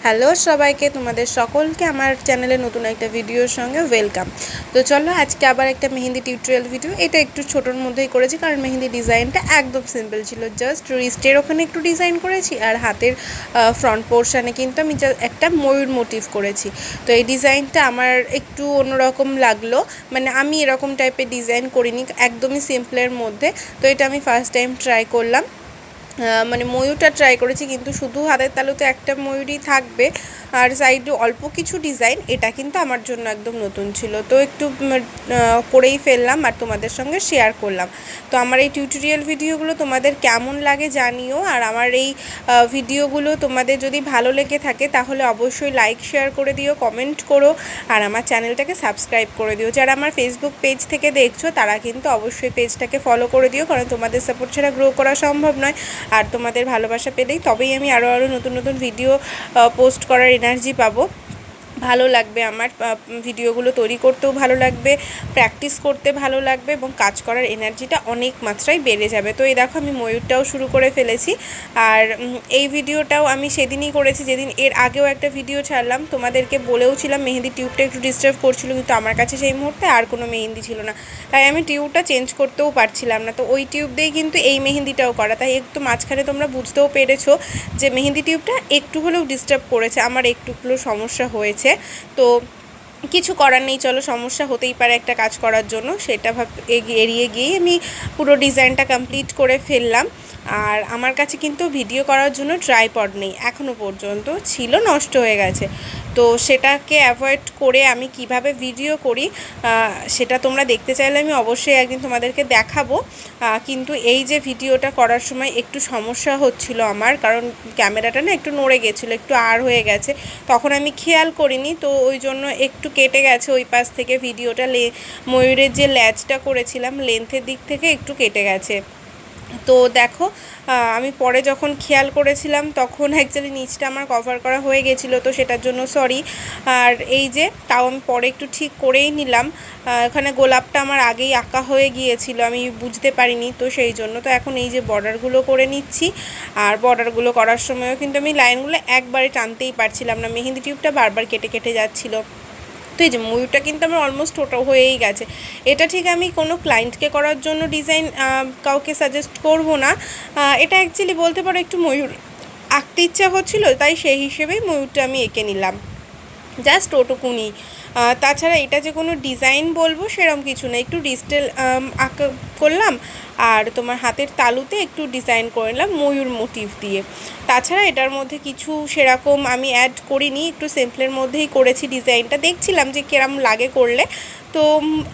Hello সবাইকে, তোমাদের সকলকে আমার চ্যানেলে নতুন একটা ভিডিওর সঙ্গে ওয়েলকাম। তো চলো আজকে আবার একটা মেহেন্দি টিউটোরিয়াল ভিডিও। এটা একটু ছোটোর মধ্যেই করেছি, কারণ মেহেন্দি ডিজাইনটা একদম সিম্পল ছিল। জাস্ট রিস্টের ওখানে একটু ডিজাইন করেছি, আর হাতের ফ্রন্ট পোর্শানে কিন্তু আমি একটা ময়ূর মোটিভ করেছি। তো এই ডিজাইনটা আমার একটু অন্যরকম লাগলো, মানে আমি এরকম টাইপের ডিজাইন করিনি, একদমই সিম্পলের মধ্যে। তো এটা আমি ফার্স্ট টাইম ট্রাই করলাম, মানে ময়ূরটা ট্রাই করেছি, কিন্তু শুধু হাতের তালুতে একটা ময়ূরই থাকবে আর সাইডে অল্প কিছু ডিজাইন। এটা কিন্তু আমার জন্য একদম নতুন ছিল, তো একটু করেই ফেললাম আর তোমাদের সঙ্গে শেয়ার করলাম। তো আমার এই টিউটোরিয়াল ভিডিওগুলো তোমাদের কেমন লাগে জানিও, আর আমার এই ভিডিওগুলো তোমাদের যদি ভালো লেগে থাকে তাহলে অবশ্যই লাইক শেয়ার করে দিও, কমেন্ট করো, আর আমার চ্যানেলটাকে সাবস্ক্রাইব করে দিও। যারা আমার ফেসবুক পেজ থেকে দেখছো তারা কিন্তু অবশ্যই পেজটাকে ফলো করে দিও, কারণ তোমাদের সাপোর্ট ছাড়া গ্রো করা সম্ভব নয়। আর তোমাদের ভালোবাসা পেলেই তবেই আমি আরও নতুন নতুন ভিডিও পোস্ট করার এনার্জি পাবো। ভালো লাগবে, আমার ভিডিওগুলো তৈরি করতেও ভালো লাগবে, প্র্যাকটিস করতে ভালো লাগবে, এবং কাজ করার এনার্জিটা অনেক মাত্রায় বেড়ে যাবে। তো এই দেখো আমি ময়ূরটাও শুরু করে ফেলেছি, আর এই ভিডিওটাও আমি সেদিনই করেছি যেদিন এর আগেও একটা ভিডিও ছাড়লাম। তোমাদেরকে বলেওছিলাম মেহেন্দি টিউবটা একটু ডিস্টার্ব করছিল, কিন্তু আমার কাছে সেই মুহূর্তে আর কোনো মেহেন্দি ছিল না, তাই আমি টিউবটা চেঞ্জ করতেও পারছিলাম না। তো ওই টিউব দিয়েই কিন্তু এই মেহেন্দিটাও করা, তাই একটু মাঝখানে তোমরা বুঝতেও পেরেছো যে মেহেন্দি টিউবটা একটু হলেও ডিস্টার্ব করেছে, আমার একটু হলেও সমস্যা হয়েছে। তো কিছু করার নেই, চলো, সমস্যা হতেই পারে একটা কাজ করার জন্য, সেটা এড়িয়ে গিয়ে আমি পুরো ডিজাইনটা কমপ্লিট করে ফেললাম। আর আমার কাছে কিন্তু ভিডিও করার জন্য ট্রাইপড নেই এখনও পর্যন্ত, ছিল, নষ্ট হয়ে গেছে। তো সেটাকে অ্যাভয়েড করে আমি কিভাবে ভিডিও করি সেটা তোমরা দেখতে চাইলে আমি অবশ্যই একদিন তোমাদেরকে দেখাবো। কিন্তু এই যে ভিডিওটা করার সময় একটু সমস্যা হচ্ছিল আমার, কারণ ক্যামেরাটা না একটু নড়ে গেছিলো, একটু আর হয়ে গেছে, তখন আমি খেয়াল করিনি, তো ওই জন্য একটু কেটে গেছে ওই পাশ থেকে ভিডিওটা। ময়ূরের যে ল্যাজটা করেছিলাম লেন্থের দিক থেকে একটু কেটে গেছে। তো দেখো আমি পরে যখন খেয়াল করেছিলাম তখন অ্যাকচুয়ালি নিচটা আমার কভার করা হয়ে গেছিলো, তো সেটার জন্য সরি। আর এই যে তাও আমি পরে একটু ঠিক করেই নিলাম, এখানে গোলাপটা আমার আগেই আঁকা হয়ে গিয়েছিল, আমি বুঝতে পারিনি, তো সেই জন্য। তো এখন এই যে বর্ডারগুলো করে নিচ্ছি, আর বর্ডারগুলো করার সময়ও কিন্তু আমি লাইনগুলো একবারে টানতেই পারছিলাম না, মেহেন্দি টিউবটা বারবার কেটে কেটে যাচ্ছিলো। তো এই যে ময়ূরটা কিন্তু আমার অলমোস্ট ওটা হয়েই গেছে। এটা ঠিক আমি কোনো ক্লায়েন্টকে করার জন্য ডিজাইন কাউকে সাজেস্ট করব না, এটা অ্যাকচুয়ালি বলতে পারো একটু ময়ূর আঁকতে ইচ্ছা হচ্ছিলো, তাই সেই হিসেবেই ময়ূরটা আমি এঁকে নিলাম, জাস্ট ওটুকুনি। তাছাড়া এটা যে কোনো ডিজাইন বলবো সেরকম কিছু না, একটু ডিজিটাল আঁকা করলাম, আর তোমার হাতের তালুতে একটু ডিজাইন করে নিলাম ময়ূর মোটিভ দিয়ে। তাছাড়া এটার মধ্যে কিছু সেরকম আমি অ্যাড করিনি, একটু সিম্পলের মধ্যেই করেছি ডিজাইনটা, দেখছিলাম যে কিরম লাগে করলে। তো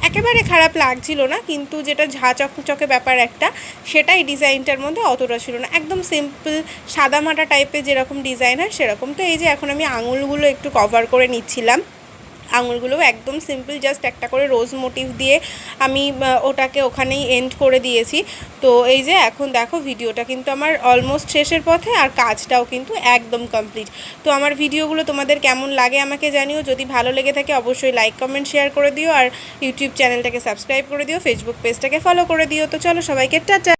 একেবারে খারাপ লাগছিল না, কিন্তু যেটা ঝা চকচকে ব্যাপার একটা, সেটাই ডিজাইনটার মধ্যে অতটা ছিল না, একদম সিম্পল সাদামাটা টাইপের যেরকম ডিজাইন হয় সেরকম। তো এই যে এখন আমি আঙুলগুলো একটু কভার করে নিচ্ছিলাম, আঙুলগুলো একদম সিম্পল, জাস্ট একটা করে রোজ মোটিভ দিয়ে আমি ওটাকে ওখানেই এন্ড করে দিয়েছি। তো এই যে এখন দেখো ভিডিওটা কিন্তু আমার অলমোস্ট শেষের পথে, আর কাজটাও কিন্তু একদম কমপ্লিট। তো আমার ভিডিওগুলো তোমাদের কেমন লাগে আমাকে জানিও, যদি ভালো লেগে থাকে অবশ্যই লাইক কমেন্ট শেয়ার করে দিও, আর ইউটিউব চ্যানেলটাকে সাবস্ক্রাইব করে দিও, ফেসবুক পেজটাকে ফলো করে দিও। তো চলো সবাইকে টাটা।